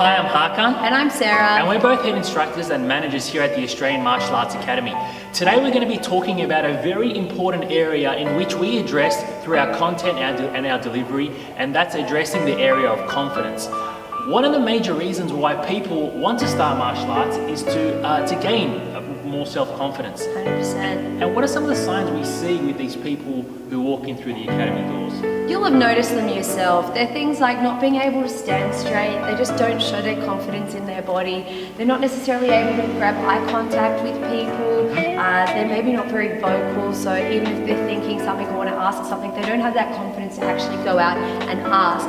Hi, I'm Hakan. And I'm Sarah. And we're both head instructors and managers here at the Australian Martial Arts Academy. Today we're going to be talking about a very important area in which we address through our content and our delivery, and that's addressing the area of confidence. One of the major reasons why people want to start martial arts is to gain more self-confidence. 100%. And what are some of the signs we see with these people who walk in through the academy doors? You'll have noticed them yourself. They're things like not being able to stand straight. They just don't show their confidence in their body. They're not necessarily able to grab eye contact with people. They're maybe not very vocal, so even if they're thinking something or want to ask something, they don't have that confidence to actually go out and ask,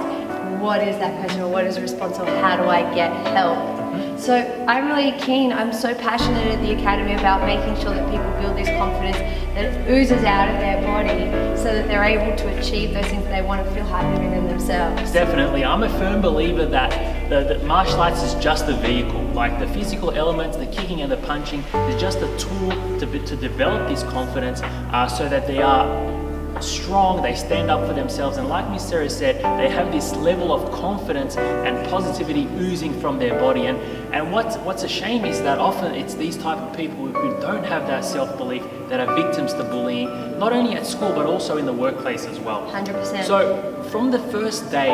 what is that question, or what is the response, or how do I get help? So I'm really keen, I'm so passionate at the Academy about making sure that people build this confidence, that it oozes out of their body so that they're able to achieve those things they want to feel happy within themselves. Definitely. I'm a firm believer that martial arts is just a vehicle. Like the physical elements, the kicking and the punching, is just a tool to develop this confidence so that they are strong, they stand up for themselves, and like Miss Sarah said, they have this level of confidence and positivity oozing from their body. And what's a shame is that often it's these type of people who don't have that self-belief that are victims to bullying, not only at school but also in the workplace as well. 100%. So from the first day,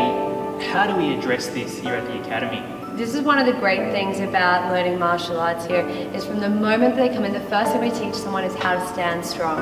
how do we address this here at the Academy? This is one of the great things about learning martial arts here, is from the moment they come in, the first thing we teach someone is how to stand strong.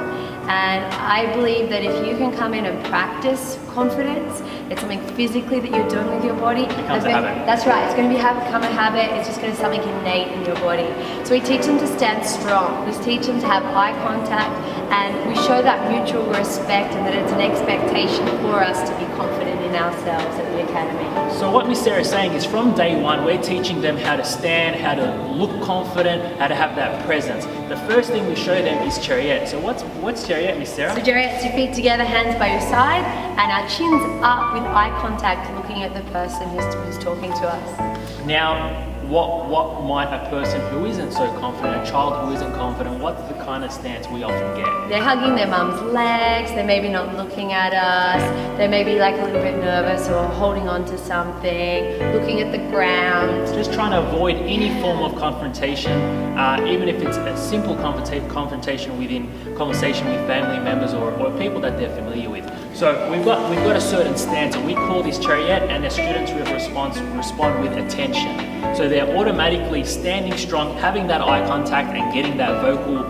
And I believe that if you can come in and practice confidence, it's something physically that you're doing with your body. It becomes a habit. That's right, it's going to become a habit, it's just going to be something innate in your body. So we teach them to stand strong, we teach them to have eye contact, and we show that mutual respect and that it's an expectation for us to be confident in ourselves at the Academy. So what Miss Sarah is saying is from day one, we're teaching them how to stand, how to look confident, how to have that presence. The first thing we show them is Chariot. So what's Chariot, Miss Sarah? So Chariot's your feet together, hands by your side, and our chins up with eye contact, looking at the person who's talking to us. Now, what might a person who isn't so confident, a child who isn't confident, what's the kind of stance we often get? They're hugging their mum's legs, they're maybe not looking at us, they may be like a little bit nervous or holding on to something, looking at the ground. Just trying to avoid any form of confrontation, even if it's a simple confrontation within conversation with family members or people that they're familiar with. So we've got a certain stance, and we call this Chariot, and the students respond with attention. So they're automatically standing strong, having that eye contact and getting that vocal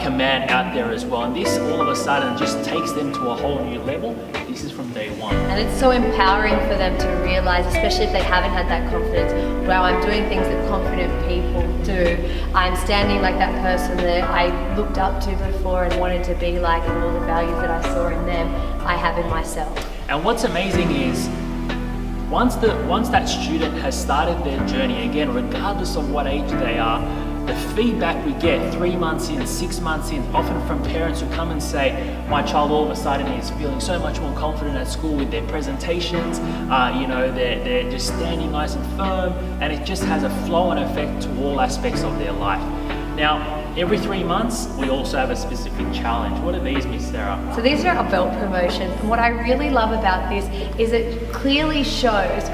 command out there as well. And this all of a sudden just takes them to a whole new level. This is from day one. And it's so empowering for them to realize, especially if they haven't had that confidence, wow, I'm doing things that confident people do. I'm standing like that person that I looked up to before and wanted to be like, and all the values that I saw in them, I have in myself. And what's amazing is, once that student has started their journey, again, regardless of what age they are, the feedback we get 3 months in, 6 months in, often from parents who come and say, my child all of a sudden is feeling so much more confident at school with their presentations, they're just standing nice and firm, and it just has a flow-on effect to all aspects of their life. Now, every 3 months, we also have a specific challenge. What are these, Miss Sarah? So these are our belt promotions, and what I really love about this is it clearly shows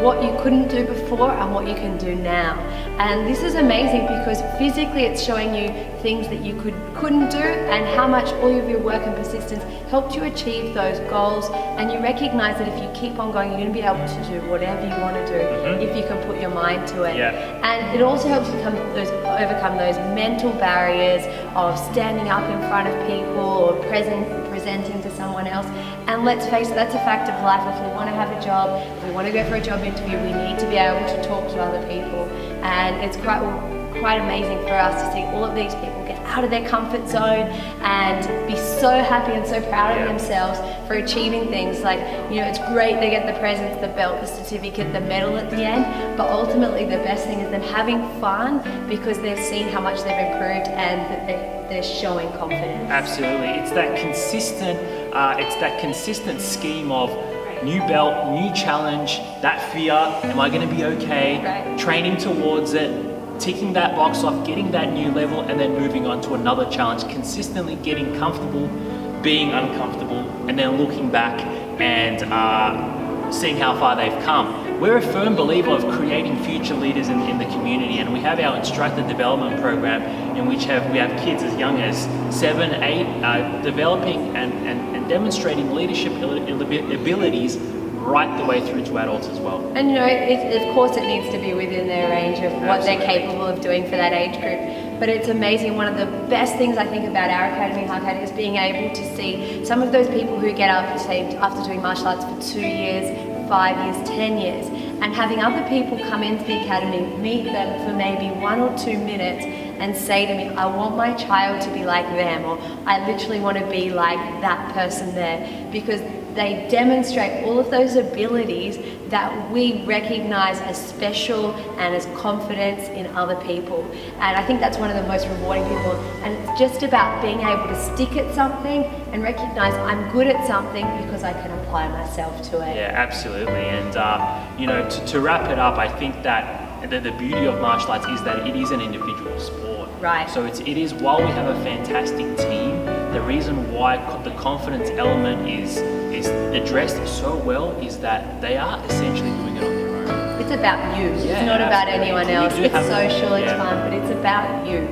what you couldn't do before and what you can do now. And this is amazing because physically it's showing you things that you couldn't do, and how much all of your work and persistence helped you achieve those goals. And you recognize that if you keep on going, you're going to be able to do whatever you want to do if you can put your mind to it. Yeah. And it also helps you overcome those mental barriers of standing up in front of people or presenting to someone else. And let's face it, that's a fact of life. If we want to have a job, if we want to go for a job interview, we need to be able to talk to other people. And it's quite amazing for us to see all of these people get out of their comfort zone and be so happy and so proud of themselves for achieving things. Like, it's great they get the presents, the belt, the certificate, the medal at the end, but ultimately the best thing is them having fun because they've seen how much they've improved and that they're showing confidence. Absolutely. It's that consistent scheme of new belt, new challenge, that fear, am I going to be okay? Right. Training towards it, ticking that box off, getting that new level, and then moving on to another challenge, consistently getting comfortable, being uncomfortable, and then looking back and seeing how far they've come. we're a firm believer of creating future leaders in the community, and we have our instructor development program in which we have kids as young as 7, 8 developing and demonstrating leadership abilities right the way through to adults as well. And of course it needs to be within their range of what Absolutely. they're capable of doing for that age group. But it's amazing. One of the best things I think about our academy, Hakan, is being able to see some of those people who get up, say, after doing martial arts for 2 years, 5 years, 10 years, and having other people come into the academy, meet them for maybe 1 or 2 minutes and say to me, I want my child to be like them, or I literally want to be like that person there, because they demonstrate all of those abilities that we recognize as special and as confidence in other people. And I think that's one of the most rewarding people. And it's just about being able to stick at something and recognize I'm good at something because I can apply myself to it. Yeah, absolutely. And to wrap it up, I think that the beauty of martial arts is that it is an individual sport. Right. So it is, while we have a fantastic team, the reason why the confidence element is addressed so well is that they are essentially doing it on their own. It's about you. Yeah, it's not about absolutely. anyone else. It's social, it's yeah. fun, but it's about you.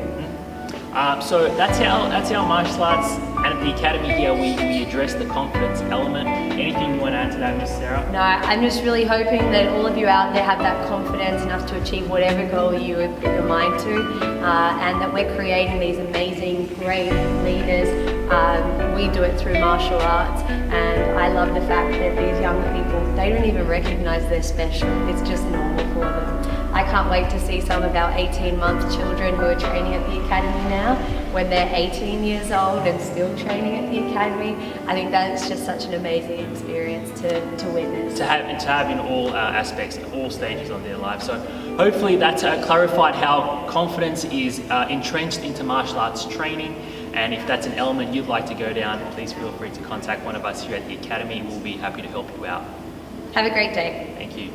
So that's our martial arts, and at the academy here we address the confidence element. Anything you want to add to that, Miss Sarah? No, I'm just really hoping that all of you out there have that confidence enough to achieve whatever goal you have put your mind to, and that we're creating these amazing, great leaders. We do it through martial arts, and I love the fact that these young people, they don't even recognize they're special. It's just normal for them. I can't wait to see some of our 18-month children who are training at the academy now, when they're 18 years old and still training at the academy. I think that's just such an amazing experience to witness. To have in all aspects, all stages of their life. So hopefully that's clarified how confidence is entrenched into martial arts training. And if that's an element you'd like to go down, please feel free to contact one of us here at the academy. We'll be happy to help you out. Have a great day. Thank you.